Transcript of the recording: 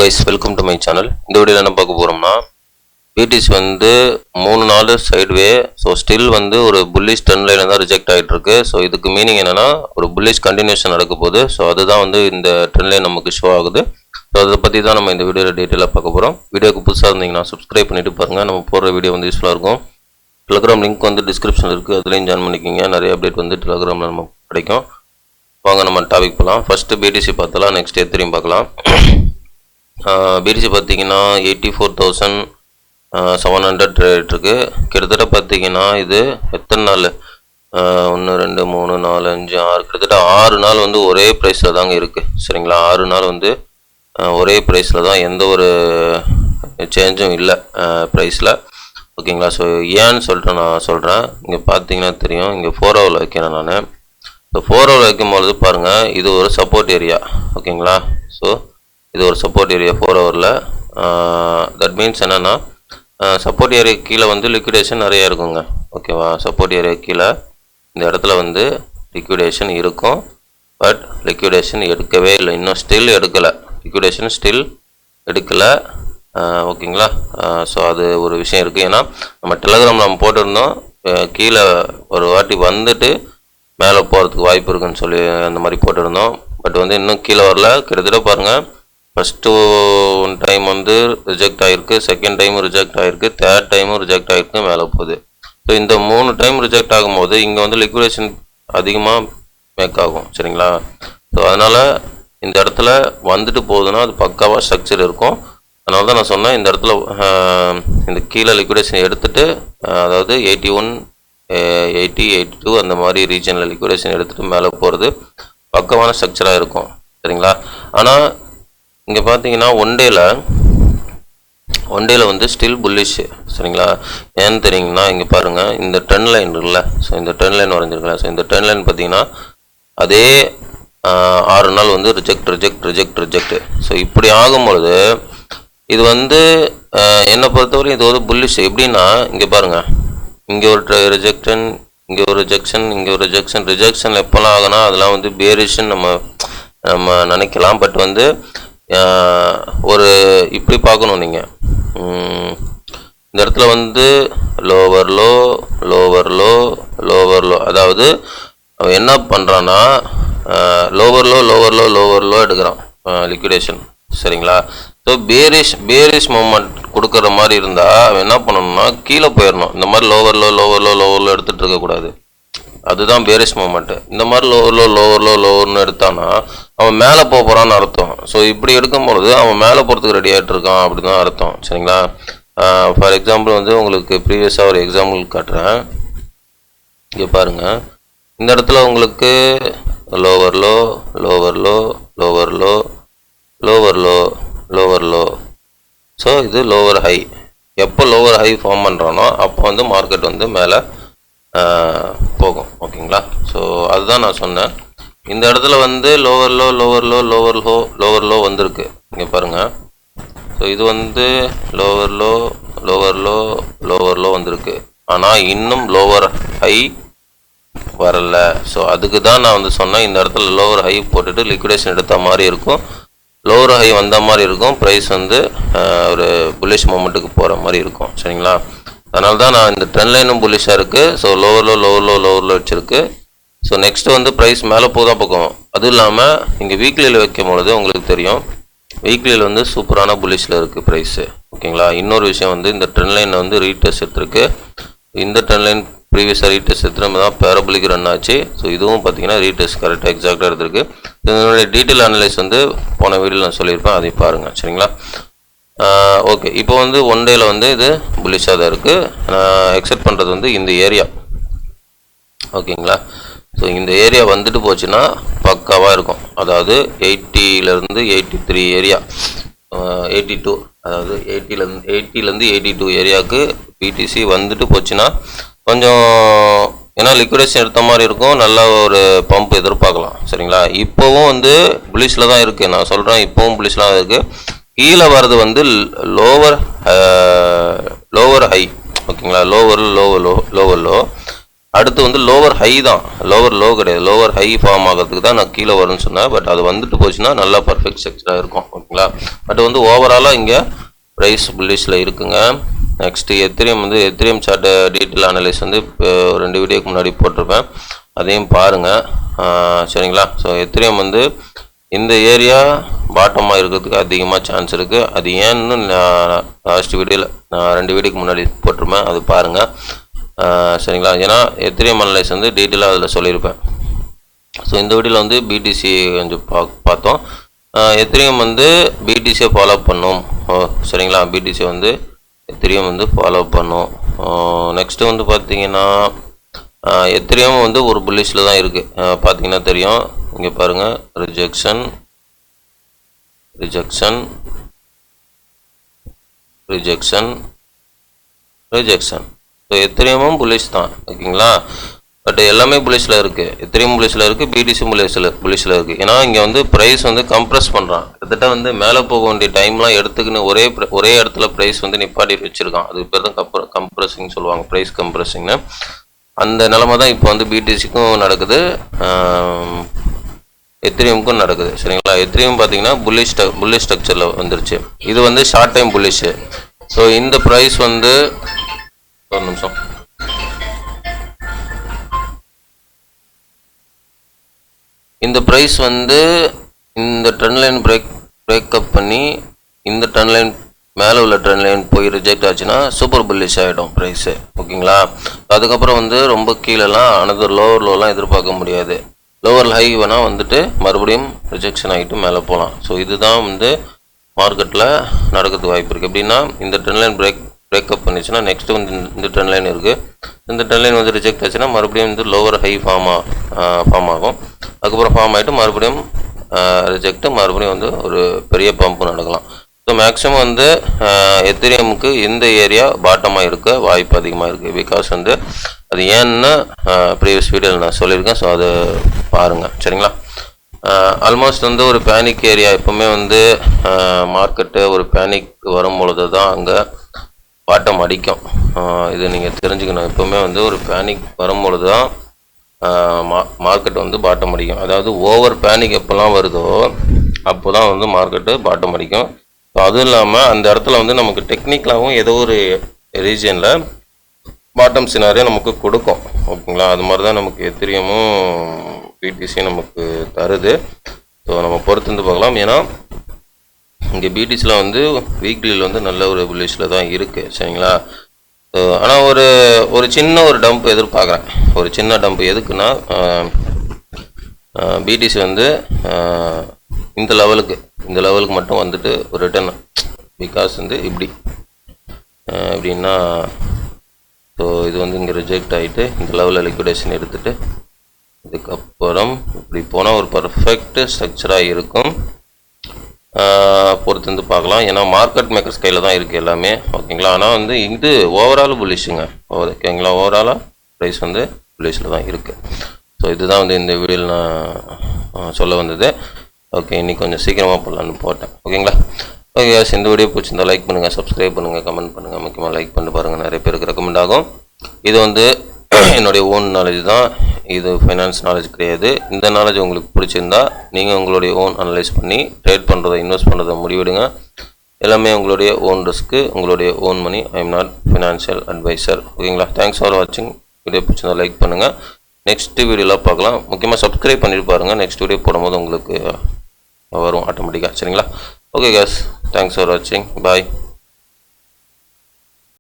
guys, welcome to my channel. இந்த வீடியோல என்ன பார்க்க போறோம்னா BTC வந்து 3 நாள் சைடுவே ஸோ ஸ்டில் வந்து ஒரு புல்லிஷ் ட்ரெண்ட் லைன்ல தான் ரிஜெக்ட் ஆகிட்டு இருக்கு. ஸோ இதுக்கு மீனிங் என்னன்னா ஒரு புல்லிஷ் கண்டினியூஷன் நடக்க போகுது. ஸோ அதுதான் வந்து இந்த ட்ரெண்ட் லைன் நமக்கு ஷோ ஆகுது. ஸோ அதை பற்றி தான் நம்ம இந்த வீடியோவில் டீட்டெயிலாக பார்க்க போகிறோம். வீடியோக்கு புதுசாக இருந்தீங்கன்னா சப்ஸ்கிரைப் பண்ணிட்டு பாருங்க. நம்ம போடுற வீடியோ வந்து யூஸ்ஃபுல்லாக இருக்கும். டெலிகிராம் லிங்க் வந்து டிஸ்கிரிப்ஷனில் இருக்குது, அதுலேயும் ஜாயின் பண்ணிக்கிங்க. நிறைய அப்டேட் வந்து டெலிகிராமில் நமக்கு கிடைக்கும். வாங்க நம்ம டாபிக் போகலாம். ஃபஸ்ட்டு BTC பார்த்தலாம், நெக்ஸ்ட் எத்திரியும் பார்க்கலாம். BTC பார்த்தீங்கன்னா 84,700 ட்ரேட் இருக்கு. கிட்டத்தட்ட பார்த்தீங்கன்னா இது எத்தனை நாள், 1 2 3 4 5 6 கிட்டத்தட்ட 6 நாள் வந்து ஒரே ப்ரைஸில் தாங்க இருக்குது. சரிங்களா, 6 நாள் வந்து ஒரே ப்ரைஸில் தான், எந்த ஒரு சேஞ்சும் இல்லை ப்ரைஸில். ஓகேங்களா, ஸோ ஏன்னு சொல்லிட்டு நான் சொல்கிறேன். இங்கே பார்த்தீங்கன்னா தெரியும், இங்கே 4 ஹவரில் வைக்கிறேன் நான். ஸோ 4 ஹவர் வைக்கும்பொழுது பாருங்கள், இது ஒரு சப்போர்ட் ஏரியா. ஓகேங்களா, ஸோ இது ஒரு சப்போர்ட் ஏரியா 4 ஹவரில். தட் மீன்ஸ் என்னென்னா சப்போர்ட் ஏரியா கீழே வந்து லிக்விடேஷன் நிறைய இருக்குங்க. ஓகேவா, சப்போர்ட் ஏரியா கீழே இந்த இடத்துல வந்து லிக்விடேஷன் இருக்கும். பட் லிக்விடேஷன் எடுக்கவே இல்லை, இன்னும் ஸ்டில் எடுக்கலை, லிக்விடேஷன் ஸ்டில் எடுக்கலை. ஓகேங்களா, ஸோ அது ஒரு விஷயம் இருக்குது. ஏன்னா நம்ம டெலிகிராம் நம்ம போட்டிருந்தோம், கீழே ஒரு வாட்டி வந்துட்டு மேலே போகிறதுக்கு வாய்ப்பு இருக்குன்னு சொல்லி அந்த மாதிரி போட்டிருந்தோம். பட் வந்து இன்னும் கீழே வரல. கிட்டத்தட்ட பாருங்கள், ஃபஸ்ட்டு டைம் வந்து ரிஜெக்ட் ஆகிருக்கு, செகண்ட் டைமும் ரிஜெக்ட் ஆகிருக்கு, தேர்ட் டைமும் ரிஜெக்ட் ஆகிருக்கு, மேலே போகுது. ஸோ இந்த 3 டைம் ரிஜெக்ட் ஆகும்போது இங்கே வந்து லிக்விடேஷன் அதிகமாக மேக் ஆகும். சரிங்களா, ஸோ அதனால் இந்த இடத்துல வந்துட்டு போகுதுன்னா அது பக்காவாக ஸ்ட்ரக்சர் இருக்கும். அதனால தான் நான் சொன்னேன், இந்த இடத்துல இந்த கீழே லிக்விடேஷன் எடுத்துகிட்டு, அதாவது 81 80 82 அந்த மாதிரி ரீஜனில் லிக்விடேஷன் எடுத்துகிட்டு மேலே போகிறது பக்கமான ஸ்ட்ரக்சராக இருக்கும். சரிங்களா, ஆனால் இங்கே பார்த்தீங்கன்னா ஒன் டேல வந்து ஸ்டில் புல்லிஷ். சரிங்களா, ஏன்னு தெரியுங்கன்னா இங்கே பாருங்கள், இந்த ட்ரெண்ட் லைன் இருக்குல்ல, ஸோ இந்த ட்ரெண்ட் லைன் வரைஞ்சிருக்கலாம். ஸோ இந்த ட்ரெண்ட் லைன் பார்த்தீங்கன்னா அதே 6 நாள் வந்து ரிஜெக்ட். ஸோ இப்படி ஆகும்பொழுது இது வந்து என்னை பொறுத்தவரை இது ஒரு புல்லிஷ். எப்படின்னா இங்கே பாருங்கள், இங்கே ஒரு ரிஜெக்ஷன், இங்கே ஒரு ரிஜெக்ஷன், இங்கே ஒரு ரிஜெக்ஷன் எப்போல்லாம் ஆகுனா அதெல்லாம் வந்து பேரிஷ்ன்னு நம்ம நினைக்கலாம். பட் வந்து ஒரு இப்படி பார்க்கணும் நீங்கள், இந்த இடத்துல வந்து லோவர் லோ, அதாவது அவன் என்ன பண்ணுறான்னா லோவர் லோ எடுக்கிறான் லிக்விடேஷன். சரிங்களா, ஸோ பேரிஷ் மூமெண்ட் கொடுக்குற மாதிரி இருந்தால் அவன் என்ன பண்ணணும்னா கீழே போயிடணும். இந்த மாதிரி லோவர் லோ எடுத்துகிட்டு இருக்கக்கூடாது, அதுதான் பேரிஷ் மூமெண்ட்டு. இந்த மாதிரி லோவர்னு எடுத்தானா அவன் மேலே போகிறான்னு அர்த்தம். ஸோ இப்படி எடுக்கும்பொழுது அவன் மேலே போகிறதுக்கு ரெடி ஆகிட்டு இருக்கான், அப்படி தான் அர்த்தம். சரிங்களா, ஃபார் எக்ஸாம்பிள் வந்து உங்களுக்கு ப்ரீவியஸாக ஒரு எக்ஸாம்பிள் காட்டுறேன். இங்கே பாருங்கள், இந்த இடத்துல உங்களுக்கு லோவர் லோ, ஸோ இது லோவர் ஹை. எப்போ லோவர் ஹை ஃபார்ம் பண்ணுறானோ அப்போ வந்து மார்க்கெட் வந்து மேலே போகும். ஓகேங்களா, ஸோ அதுதான் நான் சொன்னேன். இந்த இடத்துல வந்து லோவர் லோ வந்திருக்கு. இங்கே பாருங்கள், ஸோ இது வந்து லோவர் லோ வந்திருக்கு. ஆனால் இன்னும் லோவர் ஹை வரல. ஸோ அதுக்கு தான் நான் வந்து சொன்னேன், இந்த இடத்துல லோவர் ஹை போட்டுட்டு லிக்விடேஷன் எடுத்த மாதிரி இருக்கும், லோவர் ஹை வந்த மாதிரி இருக்கும், ப்ரைஸ் வந்து ஒரு புல்லிஷ் மூமெண்ட்டுக்கு போகிற மாதிரி இருக்கும். சரிங்களா, அதனால தான் நான் இந்த ட்ரெண்ட் லைனும் புல்லிஷாக இருக்குது. ஸோ லோவர் லோ வச்சுருக்கு. ஸோ நெக்ஸ்ட்டு வந்து ப்ரைஸ் மேலே போதா பக்கம். அதுவும் இல்லாமல் இங்கே வீக்லியில் வைக்கும் பொழுது உங்களுக்கு தெரியும், வீக்லியில் வந்து சூப்பரான புல்லிஷில் இருக்குது ப்ரைஸு. ஓகேங்களா, இன்னொரு விஷயம் வந்து இந்த ட்ரெண்ட் லைனை வந்து ரீடெஸ்ட் எடுத்துருக்கு. இந்த ட்ரெண்ட் லைன் ப்ரீவியஸாக ரீடெஸ்ட் எடுத்துகிட்டு தான் பேரபோலிக் ரன் ஆச்சு. ஸோ இதுவும் பார்த்தீங்கன்னா ரீடெஸ்ட் கரெக்டாக எக்ஸாக்டாக எடுத்துருக்கு. இதனுடைய டீட்டெயில் அனலைஸ் வந்து போன வீடியோவில் நான் சொல்லியிருப்பேன், அதை பாருங்கள். சரிங்களா, ஓகே. இப்போ வந்து ஒன் டேல வந்து இது புல்லிஷாக தான் இருக்குது. நான் எக்ஸெப்ட் பண்ணுறது வந்து இந்த ஏரியா. ஓகேங்களா, ஸோ இந்த ஏரியா வந்துட்டு போச்சுன்னா பக்காவாக இருக்கும். அதாவது 80லேருந்து 83 ஏரியா, 82, அதாவது 80லேருந்து 82 ஏரியாவுக்கு BTC வந்துட்டு போச்சுன்னா கொஞ்சம், ஏன்னா லிக்விடேஷன் எடுத்த மாதிரி இருக்கும், நல்ல ஒரு பம்ப் எதிர்பார்க்கலாம். சரிங்களா, இப்போவும் வந்து புல்லிஷில் தான் இருக்குது. நான் சொல்கிறேன், இப்போவும் புல்லிஷில் தான் இருக்குது. கீழே வர்றது வந்து லோவர் ஹை. ஓகேங்களா, லோவர் லோ அடுத்து வந்து லோவர் ஹை தான், லோவர் லோ கிடையாது, லோவர் ஹை ஃபார்ம் ஆகிறதுக்கு தான் நான் கீழே வரும்னு சொன்னேன். பட் அது வந்துட்டு போச்சுன்னா நல்லா பர்ஃபெக்ட் ஸ்ட்ரக்சராக இருக்கும். ஓகேங்களா. சரிங்களா. பட் வந்து ஓவராலாக இங்கே ப்ரைஸ் புல்லிஷில் இருக்குங்க. நெக்ஸ்ட்டு எத்திரியம் வந்து எத்திரியம் சார்ட் டீட்டெயில் அனலைஸ் வந்து இப்போ 2 வீடியோக்கு முன்னாடி போட்டிருப்பேன், அதையும் பாருங்கள் சரிங்களா. ஸோ எத்திரியம் வந்து இந்த ஏரியா பாட்டமாக இருக்கிறதுக்கு அதிகமாக சான்ஸ் இருக்குது. அது ஏன்னு நான் லாஸ்ட் வீடியோவில் நான் 2 வீடியோக்கு முன்னாடி போட்டிருப்பேன், அது பாருங்கள் சரிங்களா. ஏன்னா எத்திரியம் அனலைஸ் வந்து டீட்டெயிலாக அதில் சொல்லியிருப்பேன். ஸோ இந்த வீடியோவில் வந்து பிடிசி கொஞ்சம் பார்த்தோம். எத்திரியம் வந்து பிடிசியை ஃபாலோ பண்ணும் சரிங்களா. பிடிசி வந்து எத்திரியம் வந்து ஃபாலோ பண்ணும். நெக்ஸ்ட்டு வந்து பார்த்தீங்கன்னா எத்திரியம் வந்து ஒரு புல்லிஷில் தான் இருக்குது, பார்த்தீங்கன்னா தெரியும். இங்கே பாருங்கள், rejection rejection rejection rejection. So எத்திரியமும் புல்லிஷ் தான், ஓகேங்களா. பட் எல்லாமே புல்லிஷில் இருக்குது, எத்திரியம் புல்லிஷில் இருக்குது, பிடிசி புல்லிஷில் இருக்குது. ஏன்னா இங்கே வந்து ப்ரைஸ் வந்து கம்ப்ரெஸ் பண்ணுறான். கிட்டத்தட்ட வந்து மேலே போக வேண்டிய டைம்லாம் எடுத்துக்கின்னு ஒரே இடத்துல ப்ரைஸ் வந்து நிப்பாட்டி வச்சுருக்கான். அது பேர் தான் கம்ப்ரெஸிங் சொல்லுவாங்க, ப்ரைஸ் கம்ப்ரெஸிங்னு. அந்த நிலமை தான் இப்போ வந்து பிடிசிக்கும் நடக்குது, எத்திரியமுக்கும் நடக்குது சரிங்களா. எத்திரியம் பார்த்தீங்கன்னா புல்லிஷ் ஸ்ட்ரக்சரில் வந்துருச்சு. இது வந்து ஷார்ட் டைம் புல்லிஷு. ஸோ இந்த ப்ரைஸ் வந்து ஒரு நிமிஷம், இந்த ப்ரைஸ் வந்து இந்த ட்ரெண்ட் லைன் பிரேக்கப் பண்ணி இந்த ட்ரெண்ட் லைன் மேலே உள்ள ட்ரெண்ட் லைன் போய் ரிஜெக்ட் ஆச்சுன்னா சூப்பர் புல்லிஷ் ஆகிடும் ப்ரைஸு, ஓகேங்களா. அதுக்கப்புறம் வந்து ரொம்ப கீழெல்லாம் அனதர் லோவர்லாம் எதிர்பார்க்க முடியாது. லோவர் ஹை வேணால் வந்துட்டு மறுபடியும் ரிஜெக்ஷன் ஆகிட்டு மேலே போகலாம். ஸோ இதுதான் வந்து மார்க்கெட்டில் நடக்கிறதுக்கு வாய்ப்பு இருக்குது. எப்படின்னா இந்த ட்ரெண்ட் லைன் பிரேக்கப் பண்ணிச்சுன்னா நெக்ஸ்ட்டு வந்து இந்த ட்ரெண்ட் லைன் இருக்குது, இந்த ட்ரெண்ட் லைன் வந்து ரிஜெக்ட் ஆச்சுன்னா மறுபடியும் வந்து லோவர் ஹை ஃபார்ம் ஆகும். அதுக்கப்புறம் ஃபார்ம் ஆகிட்டு மறுபடியும் ரிஜெக்ட்டு, மறுபடியும் வந்து ஒரு பெரிய பம்பு நடக்கலாம். ஸோ மேக்ஸிமம் வந்து எத்திரியமுக்கு இந்த ஏரியா பாட்டமாக இருக்க வாய்ப்பு அதிகமாக இருக்குது. பிகாஸ் வந்து அது ஏன்னு ப்ரீவியஸ் வீடியோவில் நான் சொல்லியிருக்கேன். ஸோ அதை பாருங்கள் சரிங்களா. ஆல்மோஸ்ட் வந்து ஒரு பேனிக் ஏரியா எப்போவுமே வந்து மார்க்கெட்டு ஒரு பேனிக் வரும்பொழுது தான் அங்கே பாட்டம் அடிக்கும். இது நீங்கள் தெரிஞ்சுக்கணும். எப்போவுமே வந்து ஒரு பேனிக் வரும்பொழுது தான் மார்க்கெட் வந்து பாட்டம் அடிக்கும். அதாவது ஓவர் பேனிக் எப்போல்லாம் வருதோ அப்போ தான் வந்து மார்க்கெட்டு பாட்டம் அடிக்கும். ஸோ அதுவும் இல்லாமல் அந்த இடத்துல வந்து நமக்கு டெக்னிக்கலாகவும் ஏதோ ஒரு ரீஜனில் பாட்டம் சினாரியோ நமக்கு கொடுக்கும், ஓகேங்களா. அது மாதிரி தான் நமக்கு எத்திரியமும் பிடிசியும் நமக்கு தருது. ஸோ நம்ம பொறுத்து பார்க்கலாம். ஏன்னா இங்கே பிடிசியில் வந்து வீக்லியில் வந்து நல்ல ஒரு புல்லிஷில் தான் இருக்குது சரிங்களா. ஸோ ஆனால் ஒரு சின்ன ஒரு டம்ப் எதிர்பார்க்குறேன். ஒரு சின்ன டம்ப் எதுக்குன்னா பிடிசி வந்து இந்த லெவலுக்கு மட்டும் வந்துட்டு ஒரு ரிட்டர்ன். பிகாஸ் வந்து எப்படின்னா ஸோ இது வந்து இங்கே ரிஜெக்ட் ஆகிட்டு இந்த லெவலில் லிக்விடேஷன் எடுத்துகிட்டு இதுக்கப்புறம் இப்படி போனால் ஒரு பர்ஃபெக்ட் ஸ்ட்ரக்சராக இருக்கும். பொறுத்து வந்து பார்க்கலாம். ஏன்னா மார்க்கெட் மேக்கர்ஸ் கையில் தான் இருக்குது எல்லாமே, ஓகேங்களா. ஆனால் வந்து இது ஓவரால் புல்லிஷுங்க, ஓகேங்களா. ஓவராலாக ப்ரைஸ் வந்து புல்லிஷில் தான் இருக்குது. ஸோ இதுதான் வந்து இந்த வீடியோவில் நான் சொல்ல வந்தது. ஓகே, இன்றைக்கி கொஞ்சம் சீக்கிரமாக போடலான்னு போட்டேன், ஓகேங்களா. ஓகே கேஸ், இந்த வீடியோ பிடிச்சிருந்தா லைக் பண்ணுங்கள், சப்ஸ்கிரைப் பண்ணுங்கள், கமெண்ட் பண்ணுங்கள். முக்கியமாக லைக் பண்ணி பாருங்கள், நிறைய பேருக்கு ரெக்கமெண்ட் ஆகும். இது வந்து என்னுடைய ஓன் நாலேஜ் தான், இது ஃபைனான்ஸ் நாலேஜ் கிடையாது. இந்த நாலேஜ் உங்களுக்கு பிடிச்சிருந்தா நீங்கள் உங்களுடைய ஓன் அனலைஸ் பண்ணி ட்ரேட் பண்ணுறதை இன்வெஸ்ட் பண்ணுறதை முடிவிடுங்க. எல்லாமே உங்களுடைய ஓன் ரிஸ்க்கு, உங்களுடைய own money. I am not financial advisor, ஓகேங்களா. தேங்க்ஸ் ஃபார் வாட்சிங். வீடியோ பிடிச்சிருந்தா லைக் பண்ணுங்கள். நெக்ஸ்ட் வீடியோவில் பார்க்கலாம். முக்கியமாக சப்ஸ்கிரைப் பண்ணிட்டு பாருங்கள், நெக்ஸ்ட் வீடியோ போடும்போது உங்களுக்கு வரும் ஆட்டோமேட்டிக்காக, சரிங்களா. ஓகே கேஸ், தேங்க்ஸ் ஃபார் வாட்சிங், பாய்.